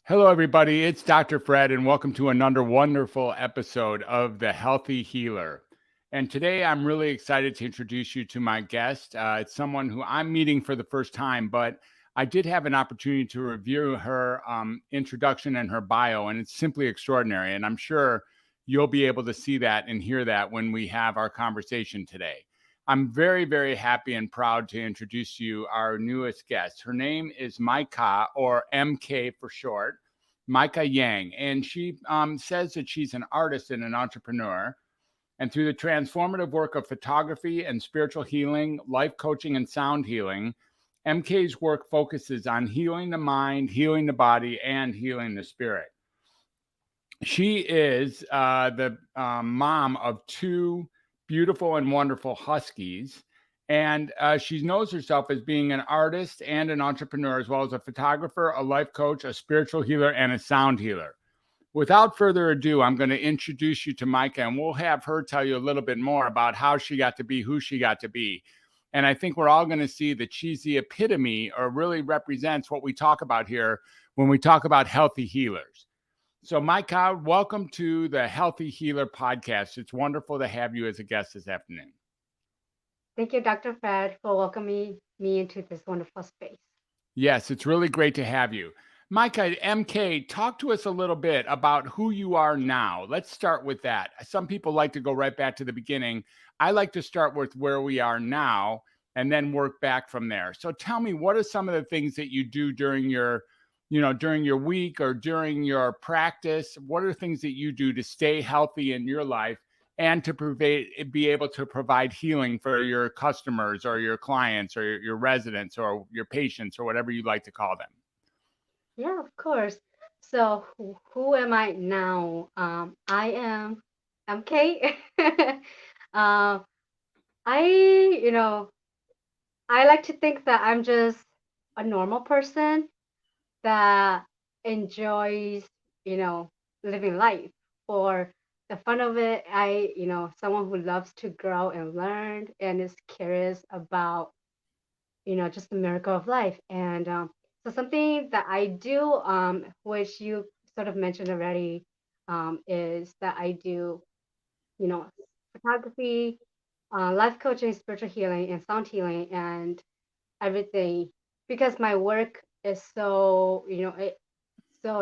Hello, everybody. It's Dr. Fred, and welcome to another wonderful episode of The Healthy Healer. And today I'm really excited to introduce you to my guest. It's someone who I'm meeting for the first time, but I did have an opportunity to review her introduction and her bio, and it's simply extraordinary. And I'm sure you'll be able to see that and hear that when we have our conversation today. I'm very, very happy and proud to introduce you our newest guest. Her name is Mai Ka, or MK for short, Mai Ka Yang. And she says that she's an artist and an entrepreneur. And through the transformative work of photography and spiritual healing, life coaching, and sound healing, MK's work focuses on healing the mind, healing the body, and healing the spirit. She is the mom of two beautiful and wonderful huskies. And she knows herself as being an artist and an entrepreneur, as well as a photographer, a life coach, a spiritual healer, and a sound healer. Without further ado, I'm going to introduce you to Micah, and we'll have her tell you a little bit more about how she got to be who she got to be. And I think we're all going to see that she's the epitome, or really represents what we talk about here when we talk about healthy healers. So, Micah, welcome to the Healthy Healer podcast. It's wonderful to have you as a guest this afternoon. Thank you, Dr. Fred, for welcoming me into this wonderful space. Yes, it's really great to have you. Micah, MK, talk to us a little bit about who you are now. Let's start with that. Some people like to go right back to the beginning. I like to start with where we are now and then work back from there. So tell me, what are some of the things that you do during your week or during your practice? What are things that you do to stay healthy in your life and to be able to provide healing for your customers or your clients or your residents or your patients or whatever you like to call them? Yeah, of course. So, who am I now? I am MK. uh, I, you know, I like to think that I'm just a normal person that enjoys, you know, living life for the fun of it. Someone who loves to grow and learn and is curious about just the miracle of life. And so something that I do, which you sort of mentioned already, is that I do, you know, photography, life coaching, spiritual healing, and sound healing, and everything. Because my work is so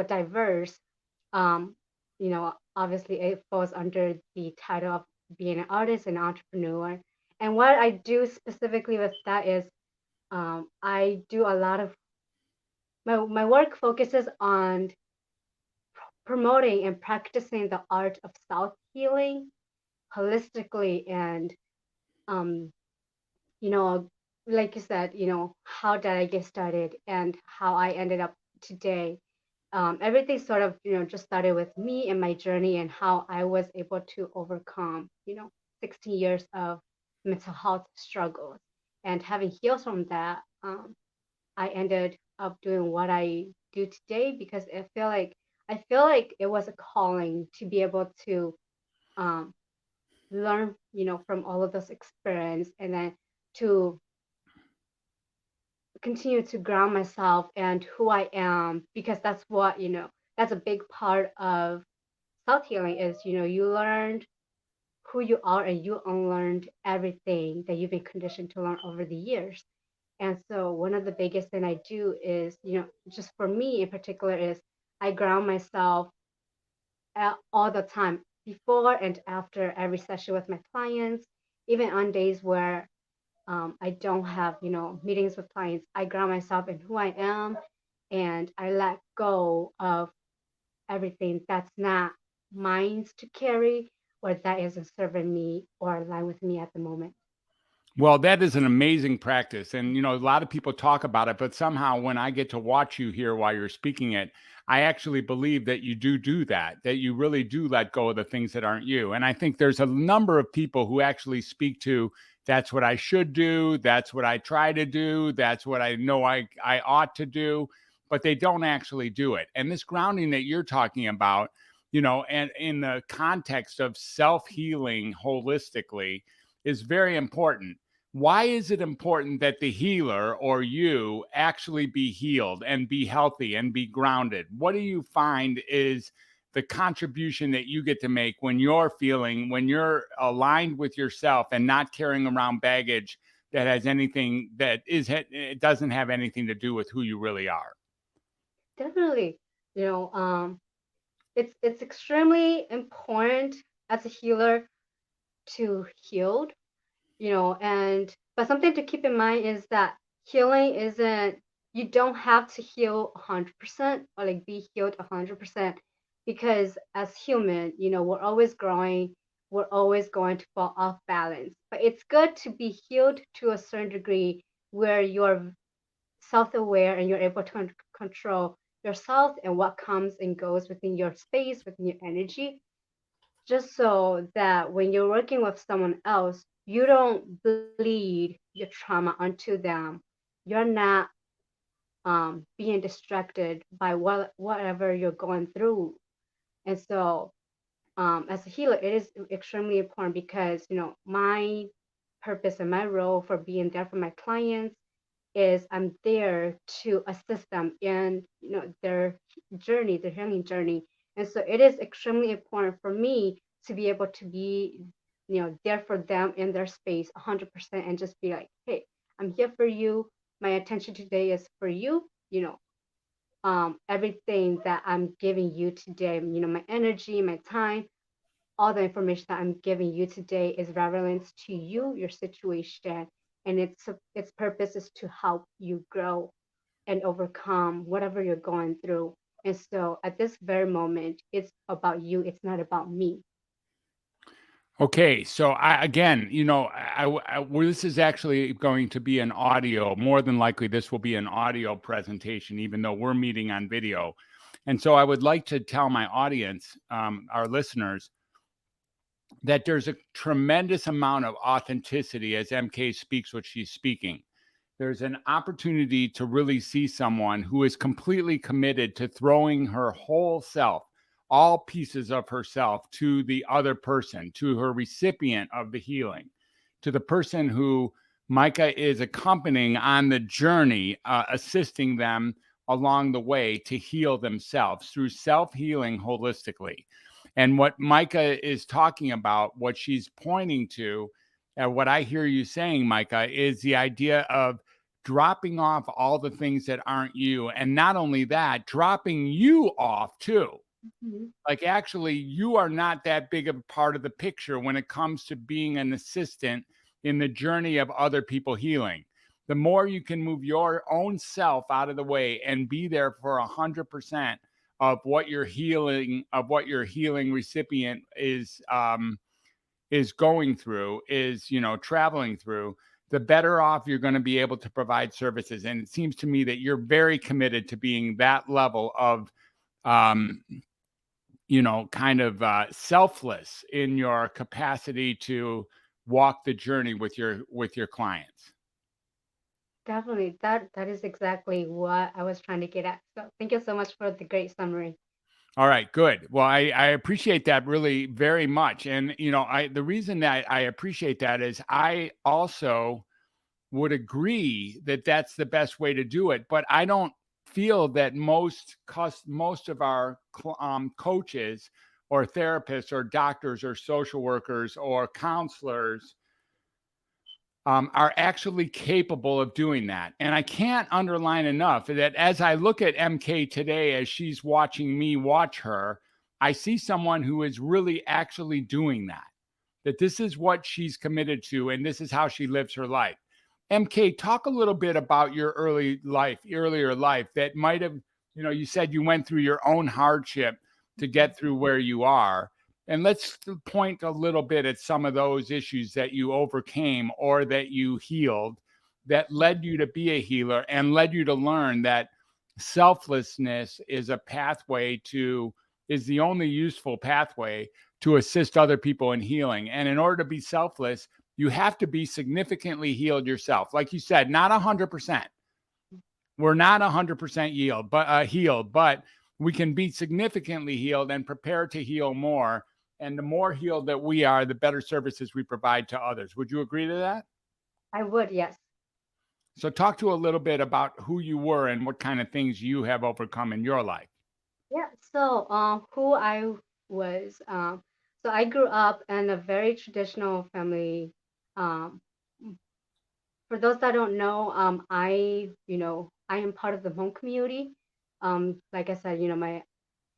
diverse. Um, Obviously, it falls under the title of being an artist and entrepreneur. And what I do specifically with that is I do a lot of my work focuses on promoting and practicing the art of self healing holistically and um you know like you said, how did I get started and how I ended up today. Everything sort of just started with me and my journey and how I was able to overcome 16 years of mental health struggles, and having healed from that, I ended up doing what I do today because I feel like it was a calling to be able to um, learn, from all of this experience, and then to continue to ground myself and who I am, because that's a big part of self healing is you learned who you are and you unlearned everything that you've been conditioned to learn over the years. And so one of the biggest thing I do is, just for me in particular, is I ground myself all the time before and after every session with my clients, even on days where I don't have, meetings with clients. I ground myself in who I am, and I let go of everything that's not mine to carry or that isn't serving me or align with me at the moment. Well, that is an amazing practice. And, a lot of people talk about it, but somehow when I get to watch you here while you're speaking it, I actually believe that you do that you really do let go of the things that aren't you. And I think there's a number of people who actually speak to that's what I should do. That's what I try to do. That's what I know I ought to do, but they don't actually do it. And this grounding that you're talking about, and in the context of self healing holistically, is very important. why is it important that the healer or you actually be healed and be healthy and be grounded? What do you find is the contribution that you get to make when you're aligned with yourself and not carrying around baggage that has anything that is, it doesn't have anything to do with who you really are? Definitely. You know, it's extremely important as a healer to heal, and but something to keep in mind is that healing isn't, you don't have to heal 100% or like be healed 100%, because as human, we're always growing, we're always going to fall off balance. But it's good to be healed to a certain degree where you're self-aware and you're able to control yourself and what comes and goes within your space, within your energy, just so that when you're working with someone else, you don't bleed your trauma onto them. You're not being distracted by whatever you're going through. And so, as a healer, it is extremely important because, my purpose and my role for being there for my clients is I'm there to assist them in their journey, their healing journey. And so it is extremely important for me to be able to be there for them in their space 100% and just be like, hey, I'm here for you. My attention today is for you. Everything that I'm giving you today, my energy, my time, all the information that I'm giving you today is relevant to you, your situation, and its purpose is to help you grow and overcome whatever you're going through. And so at this very moment, it's about you. It's not about me. Okay, so again, well, this is actually going to be an audio. More than likely, this will be an audio presentation, even though we're meeting on video. And so, I would like to tell my audience, our listeners, that there's a tremendous amount of authenticity as MK speaks what she's speaking. There's an opportunity to really see someone who is completely committed to throwing her whole self, all pieces of herself, to the other person, to her recipient of the healing, to the person who Micah is accompanying on the journey, assisting them along the way to heal themselves through self healing holistically. And what Micah is talking about, what she's pointing to, what I hear you saying, Micah, is the idea of dropping off all the things that aren't you. And not only that, dropping you off too. Mhm. Like, actually, you are not that big of a part of the picture when it comes to being an assistant in the journey of other people healing. The more you can move your own self out of the way and be there for 100% of what your healing recipient is going through, is traveling through, the better off you're going to be able to provide services. And it seems to me that you're very committed to being that level of um, kind of selfless in your capacity to walk the journey with your clients. Definitely. That is exactly what I was trying to get at. So thank you so much for the great summary. All right, good. Well, I appreciate that really very much. And the reason that I appreciate that is I also would agree that that's the best way to do it. But I don't feel that most of our coaches or therapists or doctors or social workers or counselors are actually capable of doing that. And I can't underline enough that as I look at MK today, as she's watching me watch her, I see someone who is really actually doing that, that this is what she's committed to and this is how she lives her life. MK, talk a little bit about your earlier life that might have, you said you went through your own hardship to get through where you are. And let's point a little bit at some of those issues that you overcame or that you healed that led you to be a healer and led you to learn that selflessness is the only useful pathway to assist other people in healing. And in order to be selfless, you have to be significantly healed yourself. Like you said, not 100%. We're not 100% healed, but we can be significantly healed and prepare to heal more. And the more healed that we are, the better services we provide to others. Would you agree to that? I would, yes. So, talk to a little bit about who you were and what kind of things you have overcome in your life. Yeah. So, who I was, so I grew up in a very traditional family. Um, for those that don't know, I am part of the Hmong community. Like I said, my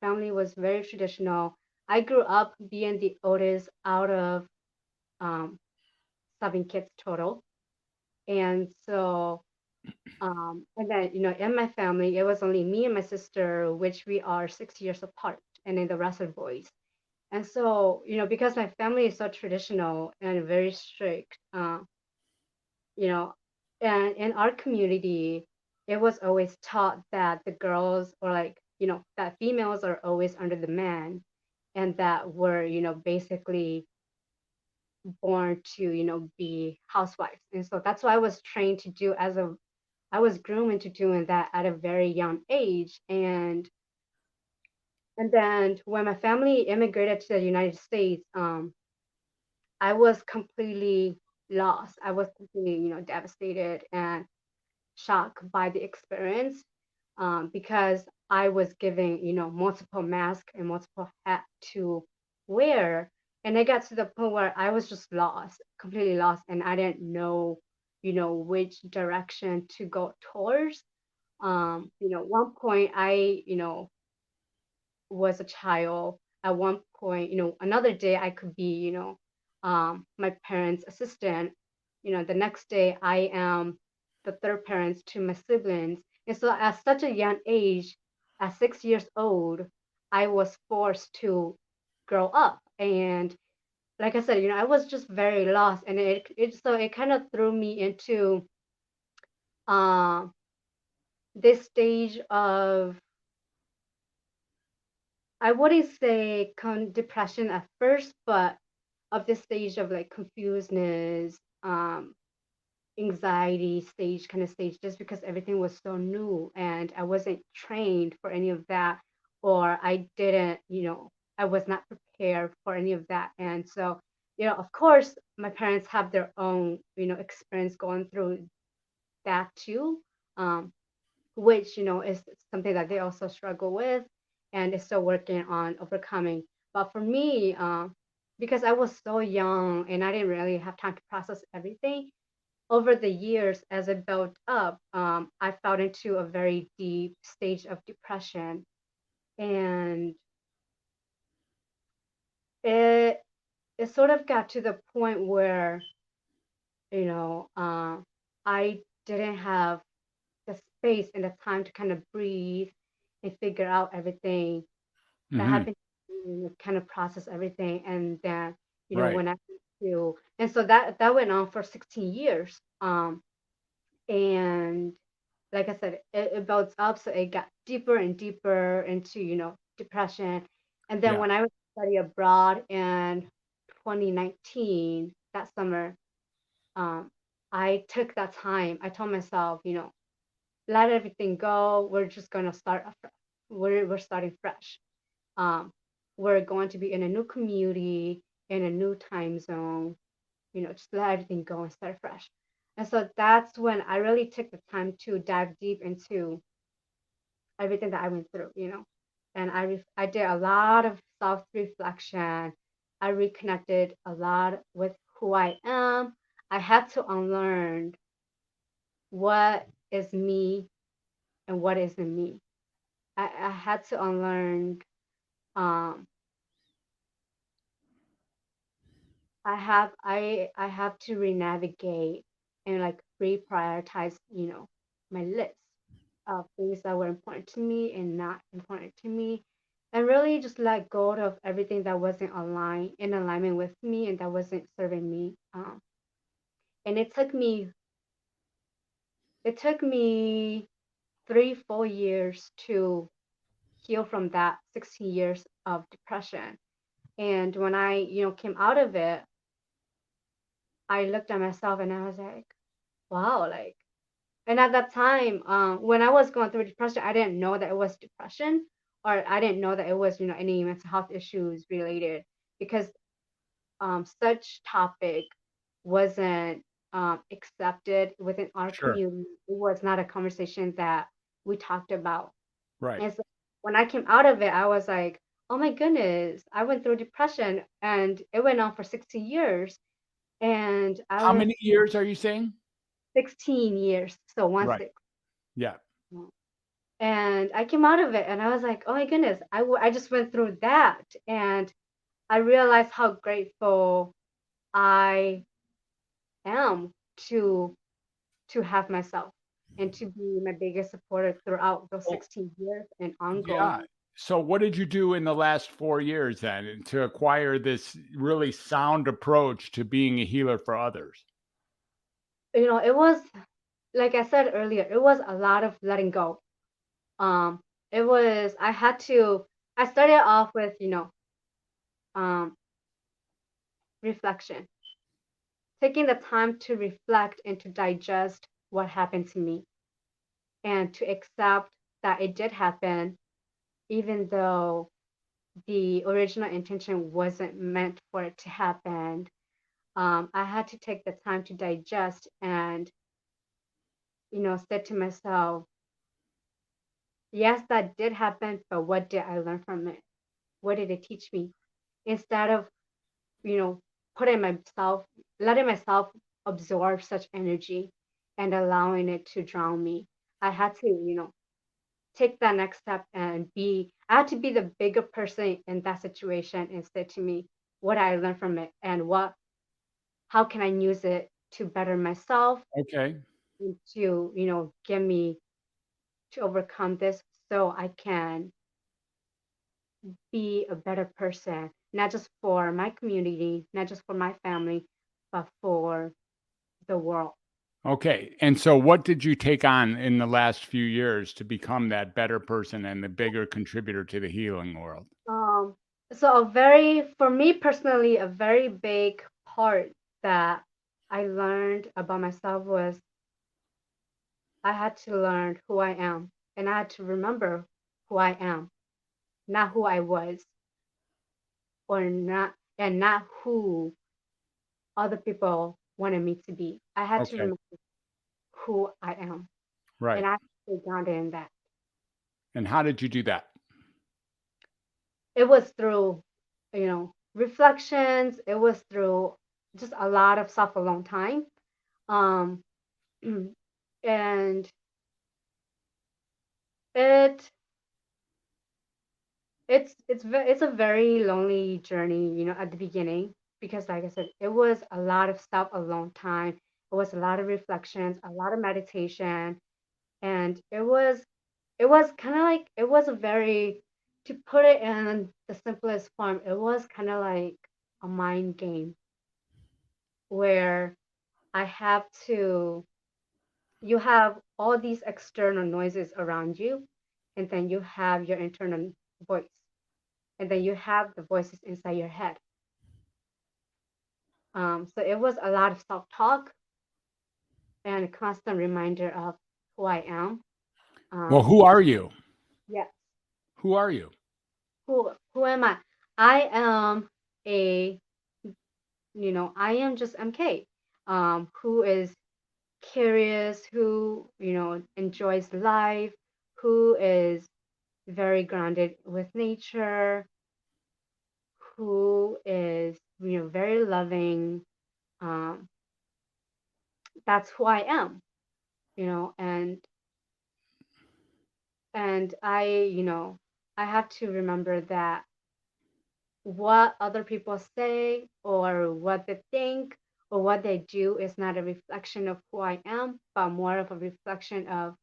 family was very traditional. I grew up being the oldest out of um, 7 kids total. And so, and then, in my family, it was only me and my sister, which we are 6 years apart, and then the rest are boys. And so, because my family is so traditional and very strict, you know, and in our community, it was always taught that the girls, or like, that females are always under the man, and that we're, basically born to, be housewives. And so that's what I was trained to do I was groomed into doing that at a very young age. And then when my family immigrated to the United States, I was completely lost. I was completely, devastated and shocked by the experience, because I was given, multiple masks and multiple hats to wear. And it got to the point where I was just lost, completely lost, and I didn't know, which direction to go towards. One point was a child. At one point, another day I could be, my parents' assistant. The next day I am the third parents to my siblings. And so at such a young age, at 6 years old, I was forced to grow up. And like I said, I was just very lost. And it kind of threw me into uh, this stage of, I wouldn't say depression at first, but of this stage of like confusedness, anxiety stage, kind of stage, just because everything was so new and I wasn't trained for any of that, or I didn't, I was not prepared for any of that. And so, of course, my parents have their own, experience going through that too. Um, which is something that they also struggle with and is still working on overcoming. But for me, because I was so young and I didn't really have time to process everything, over the years as it built up, I fell into a very deep stage of depression. And it it sort of got to the point where, you know uh, I didn't have the space and the time to kind of breathe and figure out everything that Hmm. happened, kind of process everything. And then, Right. when I to and so that went on for 16 years. And like I said, it builds up, so it got deeper and deeper into, depression. And then Yeah. when I went to study abroad in 2019, that summer, um, I took that time. I told myself, let everything go. We're just gonna start afresh. We're starting fresh. Um, we're going to be in a new community, in a new time zone. Just let everything go and start fresh. And so that's when I really took the time to dive deep into everything that I went through. And I did a lot of self reflection. I reconnected a lot with who I am. I had to unlearn what is me and what isn't me. I had to unlearn. Um, I have to renavigate and like reprioritize, my list of things that were important to me and not important to me. And really just let go of everything that wasn't in alignment with me and that wasn't serving me. And it took me 3 full years to heal from that 16 years of depression. And when I, came out of it, I looked at myself and I was like, wow, like, and at that time, when I was going through depression, I didn't know that it was depression, or I didn't know that it was, any mental health issues related, because such topic wasn't. accepted within our Sure. community. It was not a conversation that we talked about. Right. And so when I came out of it, I was like, oh my goodness, I went through depression and it went on for 16 years. And I How was many years are you saying? 16 years, so one Right. six. Yeah. And I came out of it and I was like, oh my goodness, I just went through that. And I realized how grateful I am to have myself and to be my biggest supporter throughout those Well, 16 years and yeah. ongoing. So what did you do in the last 4 years then to acquire this really sound approach to being a healer for others? It was like I said earlier, it was a lot of letting go. Um, it was I started off with, um, reflection, taking the time to reflect and to digest what happened to me and to accept that it did happen, even though the original intention wasn't meant for it to happen. I had to take the time to digest and, said to myself, yes, that did happen, but what did I learn from it? What did it teach me? Instead of, you know, putting myself, letting myself absorb such energy and allowing it to drown me, I had to, take that next step and I had to be the bigger person in that situation and say to me, what I learned from it and how can I use it to better myself Okay. and to, get me to overcome this so I can be a better person, not just for my community, not just for my family, but for the world. Okay. And so what did you take on in the last few years to become that better person and the bigger contributor to the healing world? Um, so for me personally, a very big part that I learned about myself was I had to learn who I am and I had to remember who I am, not who I was or not, and not who other people wanted me to be. I had to Okay. remember who I am and Right. I had to stay grounded in that. And how did you do that? It was through, reflections. It was through just a lot of self alone time. Um, and it it's a very lonely journey, at the beginning because, like I said, it was a lot of self alone time. It was a lot of reflections, a lot of meditation, and it was kind of like it was a very to put it in the simplest form. It was kind of like a mind game where I have to you have all these external noises around you, and then you have your internal voice, and then you have the voices inside your head. So it was a lot of self-talk and a constant reminder of who I am. Well, Um, who are you? yes, Who are you? who am I? I am a I am just MK, who is curious, who enjoys life, who is very grounded with nature, who is very loving. Um, that's who I am, and I have to remember that what other people say or what they think or what they do is not a reflection of who I am, but more of a reflection of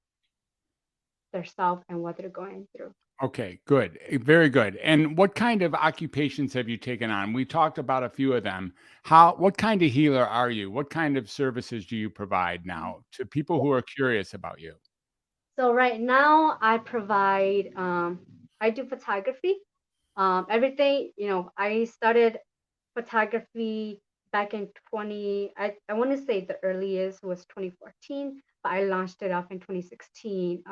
their self and what they're going through. Okay, good. Very good. And what kind of occupations have you taken on? We talked about a few of them. What kind of healer are you? What kind of services do you provide now to people who are curious about you? So right now I do photography. Everything, I started photography back in I want to say the earliest was 2014, but I launched it off in 2016.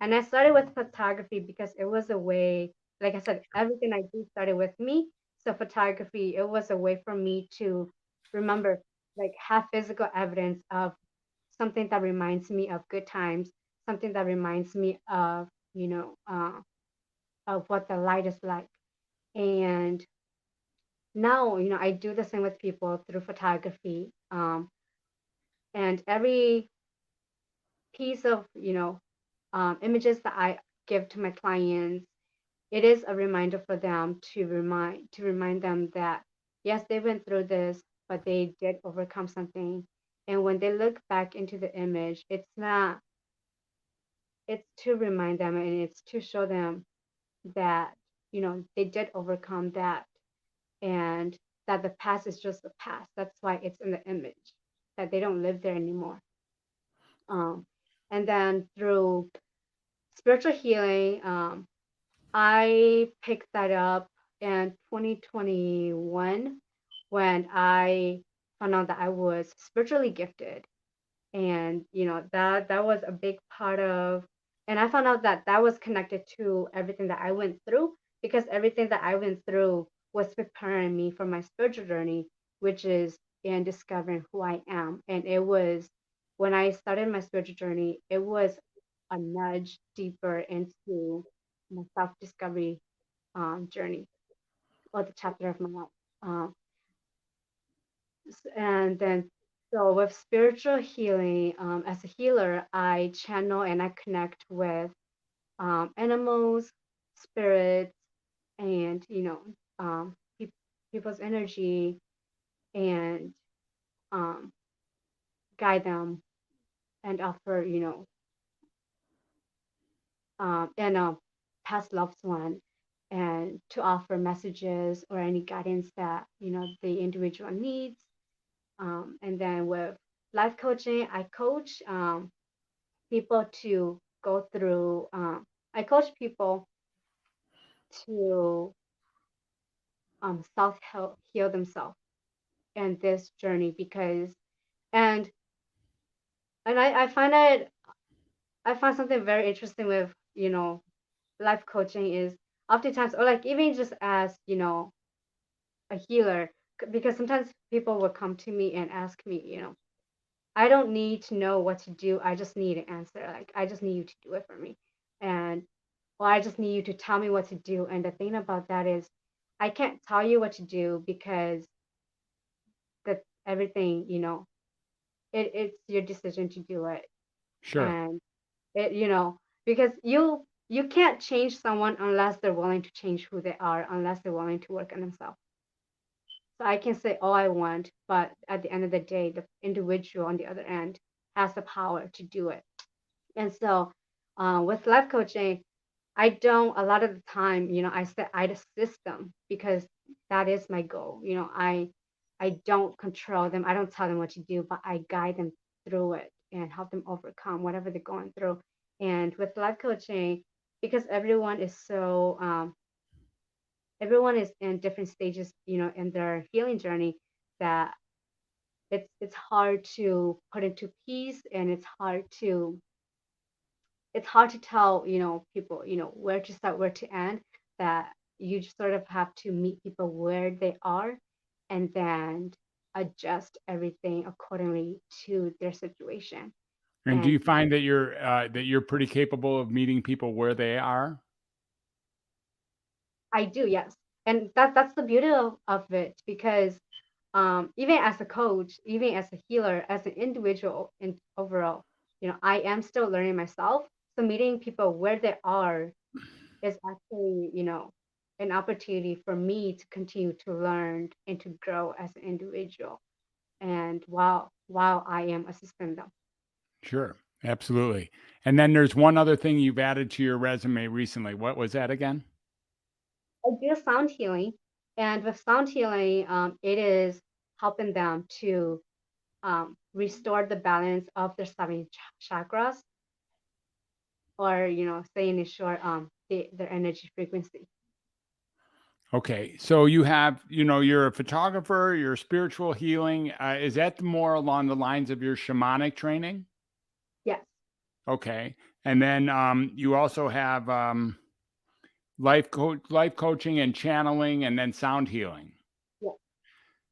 And I started with photography because it was a way, like I said, everything I do started with me. So photography, it was a way for me to remember. like have physical evidence of something that reminds me of good times, something that reminds me of, you know, of what the light is like. And now, I do the same with people through photography. And every piece of, images that I give to my clients, it is a reminder for them to remind them that yes, they went through this, but they did overcome something. And when they look back into the image, it's to remind them, and it's to show them that they did overcome that, and that the past is just the past. That's why it's in the image, that they don't live there anymore. And then through spiritual healing, I picked that up in 2021 when I found out that I was spiritually gifted. And that was a big part of, and I found out that that was connected to everything that I went through, because everything that I went through was preparing me for my spiritual journey, which is in discovering who I am. And it was, when I started my spiritual journey, it was a nudge deeper into my self discovery journey, or the chapter of my life. Um, and then, so with spiritual healing, as a healer, I channel and I connect with animals, spirits, and pe- people's energy, and um, guide them, and offer, and past loved one, and to offer messages or any guidance that the individual needs. And then with life coaching, I coach people to go through, I coach people to self heal themselves in this journey, because, and I find it, I find something very interesting with, life coaching is oftentimes, or like even just as, a healer, because sometimes people will come to me and ask me, I don't need to know what to do. I just need an answer. Like, I just need you to do it for me. And, well, I just need you to tell me what to do. And the thing about that is, I can't tell you what to do, because that's everything, it's your decision to do it. Sure. And because you can't change someone unless they're willing to change who they are, unless they're willing to work on themselves. So I can say all I want, but at the end of the day, the individual on the other end has the power to do it. And so, with life coaching, I don't, a lot of the time, I assist them, because that is my goal. I don't control them. I don't tell them what to do, but I guide them through it and help them overcome whatever they're going through. And with life coaching, because everyone is in different stages, in their healing journey, that it's hard to put into peace, and it's hard to tell, people, where to start, where to end, that you just sort of have to meet people where they are, and then adjust everything accordingly to their situation. And do And you find that you're pretty capable of meeting people where they are? I do, yes. And that's the beauty of it, because even as a coach, even as a healer, as an individual in overall, I am still learning myself. So meeting people where they are is actually, an opportunity for me to continue to learn and to grow as an individual. And while I am assisting them. Sure. Absolutely. And then there's one other thing you've added to your resume recently. What was that again? I do sound healing, and with sound healing, it is helping them to restore the balance of their seven chakras, or saying in short, their energy frequency. Okay. So you're a photographer, you're spiritual healing. Is that more along the lines of your shamanic training? Yes, Okay. And then you also have life coaching and channeling, and then sound healing. yes.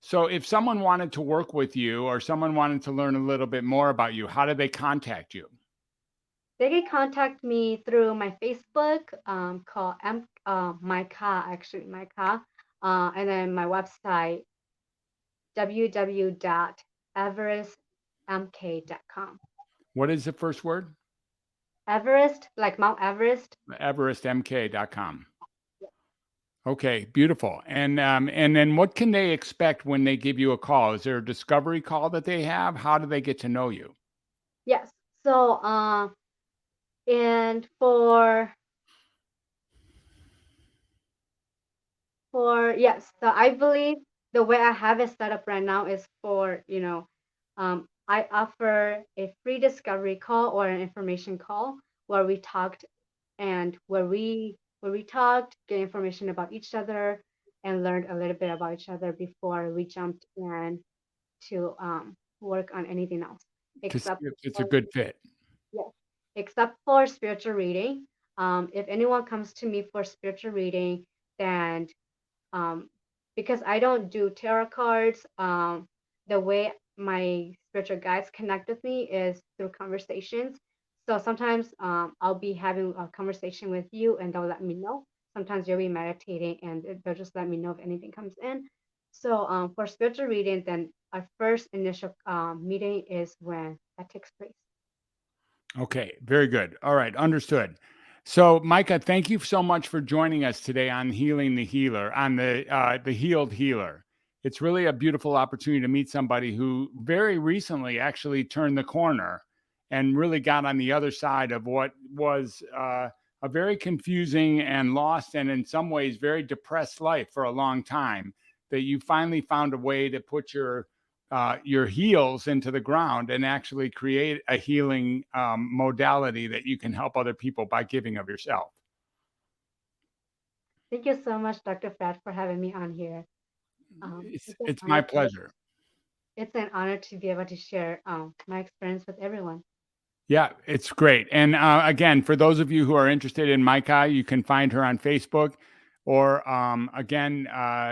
So if someone wanted to work with you or someone wanted to learn a little bit more about you, how do they contact you? They can contact me through my Facebook, called Mai Ka, actually Mai Ka, and then my website www.everestmk.com. What is the first word? Everest, like Mount Everest. everestmk.com. Okay, beautiful. And then what can they expect when they give you a call? Is there a discovery call that they have? How do they get to know you? Yes. So, and for yes, so I believe the way I have it set up right now is for, I offer a free discovery call or an information call where we talked and where we talked, get information about each other and learned a little bit about each other before we jumped in to work on anything else. To see Except if it's a for good fit. Yes, except for spiritual reading. If anyone comes to me for spiritual reading, then um, because I don't do tarot cards, the way my spiritual guides connect with me is through conversations. So sometimes I'll be having a conversation with you and they'll let me know. Sometimes you'll be meditating and they'll just let me know if anything comes in. So for spiritual reading, then our first initial meeting is when that takes place. Okay, very good. All right, understood. So, Micah, thank you so much for joining us today on Healing the Healer, on the Healed Healer. It's really a beautiful opportunity to meet somebody who very recently actually turned the corner and really got on the other side of what was a very confusing and lost, and in some ways very depressed life for a long time. That you finally found a way to put your heels into the ground and actually create a healing modality that you can help other people by giving of yourself. Thank you so much, Dr. Fred, for having me on here. It's, It's an it's my honor to pleasure. it's an honor to be able to share my experience with everyone. Yeah, it's great. And again, for those of you who are interested in Mai Ka, you can find her on Facebook, or again,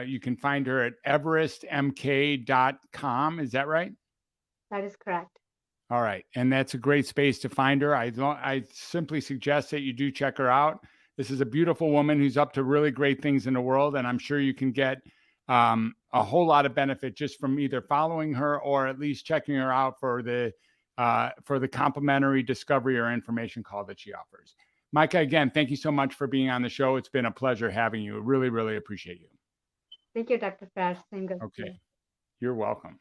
you can find her at everestmk.com. Is that right? That is correct. All right, and that's a great space to find her. I simply suggest that you do check her out. This is a beautiful woman who's up to really great things in the world, and I'm sure you can get a whole lot of benefit just from either following her or at least checking her out for the complimentary discovery or information call that she offers. Micah, again, thank you so much for being on the show. It's been a pleasure having you. Really, really appreciate you. Thank you, Dr. Fred. Same goes to Okay, you. you're welcome.